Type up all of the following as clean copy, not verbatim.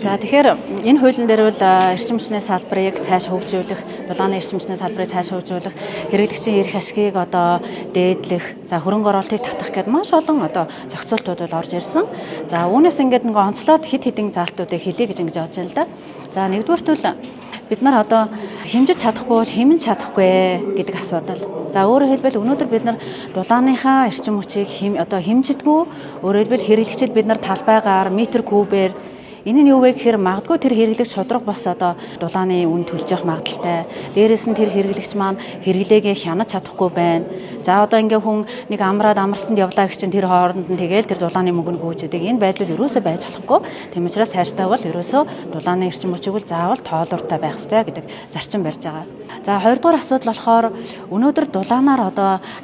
За тэгэхээр энэ хуулийн дээр бол эрчим хүчний салбарыг цааш хөгжүүлэх, дулааны эрчим хүчний салбарыг цааш хөгжүүлэх, хэрэглэгчийн эрх ашгийг дээдлэх, за хөрөнгө оруулалтыг татах гэдэг маш олон зохицуултууд бол орж ирсэн. За үүнээс ингээд нэг онцлоод хид хідэн залтуудыг хэлье гэж ингэж бодож байна л да. За нэгдүгээрт бол бид нар хэмжиж чадахгүй бол хэмнэж чадахгүй гэдэг асуудал. За өөрөөр хэлбэл өнөөдөр бид нар дулааныхаа эрчим хүчийг хэмжидэггүй, өөрөөр хэлбэл хэрэглэгчид бид нар талбайгаар метр кубээр энэ нь юу вэ гэхээр магадгүй тэр хэрэглэгч шудраг бас дулааны үн төлж явах магадaltaй. Дээрээс нь тэр хэрэглэгч маань хэрэглээгээ хянаж чадахгүй байна. За ингээ хүн нэг амралтанд явлаа гэх чинь тэр хооронд нь тэгээл тэр дулааны мөнгөнд гүйжэдэг. Энэ байдлууд ерөөсөө байж болохгүй. Тийм учраас цаашдаа бол ерөөсөө дулааны эрчим хүчийг бол заавал тоолууртай байх ёстой гэдэг зарчим барьж байгаа. За хоёрдугаар асуудал болохоор өнөөдөр дулаанаар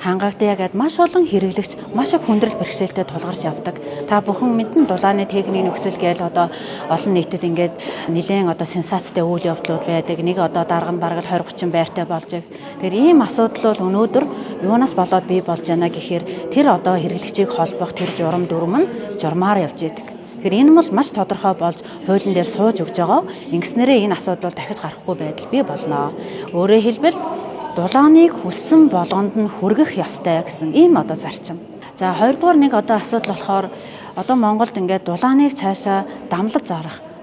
хангагдъя гэдэг маш олон хэрэглэгч маш их хүндрэл бэрхшээлтэй тулгарч явдаг. Та бүхэн мэднэ дулааны техникийн нөхцөл гээл олон нийтэд ингээд нэлээд сенсацтай үйл явдлууд байдаг. Нэг дарга нь бараг 20-30 байртай болж байгаа. Тэгэхээр ийм асуудал бол өнөөдөр юунаас болоод бий болж байна гэхээр тэр хэрэглэгчийг холбох тэр журам дүрм нь журмаар явж идэг. Тэгэхээр энэ бол маш тодорхой болж хуулийн дээр сууж өгж байгаа. Ингэснээрээ энэ асуудал дахиж гарахгүй байдал бий болно. Өөрөөр хэлбэл дулааныг хүссэн болгонд нь хүргэх ёстой гэсэн ийм зарчим. За хоёрдугаар нэг асуудал болохоор Монголд ингээд дулааныг цаашаа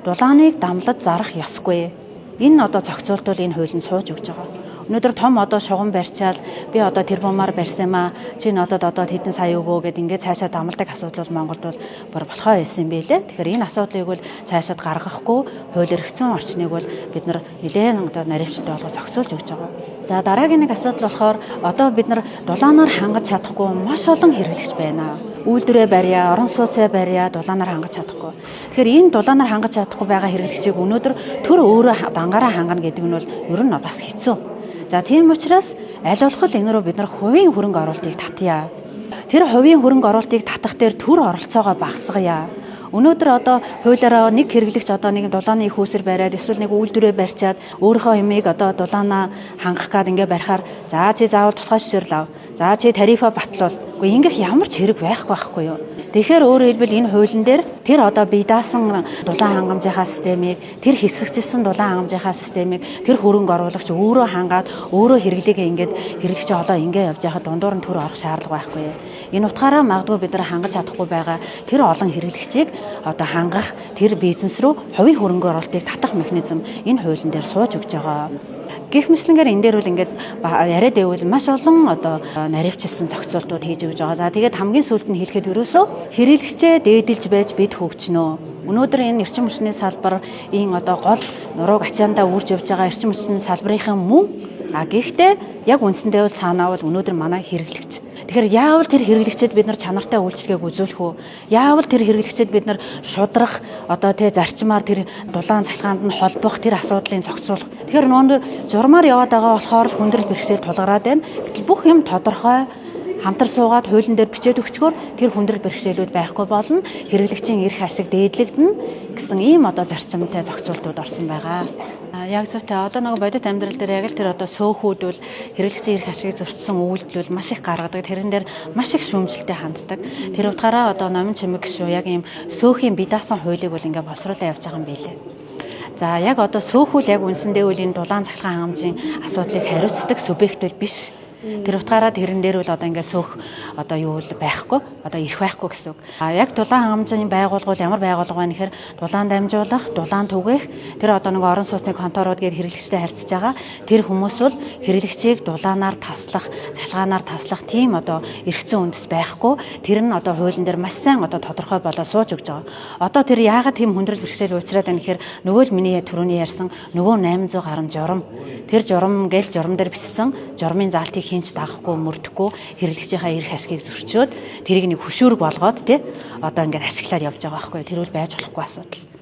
дулааныг дамлаж зарах ёсгүй. Энэ зохицуулт бол энэ хуулинд сууж өгж байгаа. Өнөөдөр том шугам барьчаал би тэр бумаар барьсан юм аа. Чи надад хэдэн сая өгөө гэд ингээд цаашаа дамладаг асуудал бол Монголд бол болохоо байсан юм билээ. Тэгэхээр энэ асуудлыг бол цаашаад гаргахгүй хууль эрх зүйн орчныг бол бид нар нэлээд наривчтай болгож зохицуулж өгж байгаа. За дараагийн нэг асуудал болохоор бид нар дулаанаар хангаж чадахгүй маш олон хэрэглэгч байна. Үйлдвэрээ барья, орон сууцаа барья, дулаанаар хангаж чадахгүй. Тэгэхээр энэ дулаанаар хангаж чадахгүй байгаа хэрэглэгчийг өнөөдөр төр өөрөө дангаараа хангана гэдэг нь бол ер нь бас хэцүү. За тийм учраас аль болох энэ рүү бид нар хувийн хөрөнгө оруулалтыг татъя. Тэр хувийн хөрөнгө оруулалтыг татах дээр төр оролцоогоо багасгая. Өнөөдөр хуулиараа нэг хэрэглэгч нэг дулааны их үүсэр бариад эсвэл нэг үйлдвэрээ барьчаад өөрийнхөө юмыг дулаанаа хангах гээд ингээ барихаар за чи заавал тусгай шишрэл ав. За чи тарифа батлуул. Үгүй ингэх ямар ч хэрэг байхгүй юу. Тэгэхээр өөрөөр хэлбэл энэ хуулийн дээр тэр бие даасан дулаан хангамжийнхаа системийг, тэр хэсэгчилсэн дулаан хангамжийнхаа системийг тэр хөрөнгө оруулагч өөрөө хангаад өөрөө хэрэглээгээ ингээд хэрэглэгч ингээ явж байхад дундуур нь төр орох шаардлага байхгүй юу. Энэ утгаараа магадгүй бид нар хангаж чадахгүй байгаа тэр олон хэрэглэгчийг хангах тэр бизнес рүү хувийн хөрөнгө оруулалтыг татах механизм энэ хуулийн дээр сууж өгж байгаа. Гэх мэтлэнгээр энэ дээр бол ингээд яриад байвал маш олон наривчилсан зохицуултууд хийж өгж байгаа. За тэгээд хамгийн сүүлд нь хэлэхэд ерөөсөө хэрэглэгчээ дээдэлж байж бид хөгжнө. Өнөөдөр энэ эрчим хүчний салбарын гол нурууг ачаандаа үрж явж байгаа эрчим хүчний салбарын мөн гэхдээ яг үндсэндээ бол цаанаа бол өнөөдөр манай хэрэглэгч. Тэгэхээр яавал тэр хэрэглэгчэд бид нар чанартай үйлчлэгийг үзүүлэх үү? Яавал тэр хэрэглэгчэд бид нар шудрах зарчмаар тэр дулаан цалхаанд нь холбох тэр асуудлыг зохицуулах. Тэгэхээр нөөдөр журмаар яваад байгаа болохоор хүндрэл бэрхшээл тулгараад байна. Гэтэл бүх юм тодорхой хамтар суугаад хуулийн дээр бичээд өгчгөөр тэр хүндрэл бэрхшээлүүд байхгүй болно. Хэрэглэгчийн эрх ашиг дээдлэгдэнэ гэсэн ийм зарчимтай зохицуултууд орсон байгаа. Яг зөвхөн бодит амьдрал дээр яг л тэр сөөхүүд бол хэрэглэгчийн эрх ашиг зөрчсөн үйлдэл бол маш их гаргадаг. Тэрэн дээр маш их шүүмжлэлтэй ханддаг. Тэр утгаараа номын чимэг шүү яг ийм сөөхийн бие даасан хуулийг бол ингээ босруулаад явж байгаа юм билээ. За яг сөөхүүл яг үндсэндээ үл энэ дулаан цахилгаан хангамжийн асуудлыг хариуцдаг субъект биш. Тэр утгаараа тэрэн дээр бол ингээ сөөх юу л байхгүй эрх байхгүй гэсэн үг. Яг дулаан хангамжийн байгууллага ямар байгууллага вэ гэхээр дулаан дамжуулах, дулаан түгээх тэр нэг орон сууцны конторууд гээд хэрэглэгчтэй харьцаж байгаа. Тэр хүмүүс бол хэрэглэгчийг дулаанаар таслах, цалгаанаар таслах тийм эрх зүйн үндэс байхгүй. Тэр нь хуулийн дээр маш сайн тодорхой болоо сууж өгж байгаа. Тэр яагаад тийм хүндрэл бэрхшээл уучраад байна гэхээр нөгөө л миний түрүүний ярьсан нөгөө 800 гаруй журам. Тэр журам дээр бичсэн журмын заалтыг хинч дагахгүй мөрдөхгүй хэрэглэгчийнхаа эрх ашгийг зөрчөөд тэрийг нэг хөшүүрэг болгоод ингээд ашиглаад явж байгаа байхгүй. Тэр үл байж болохгүй асуудал.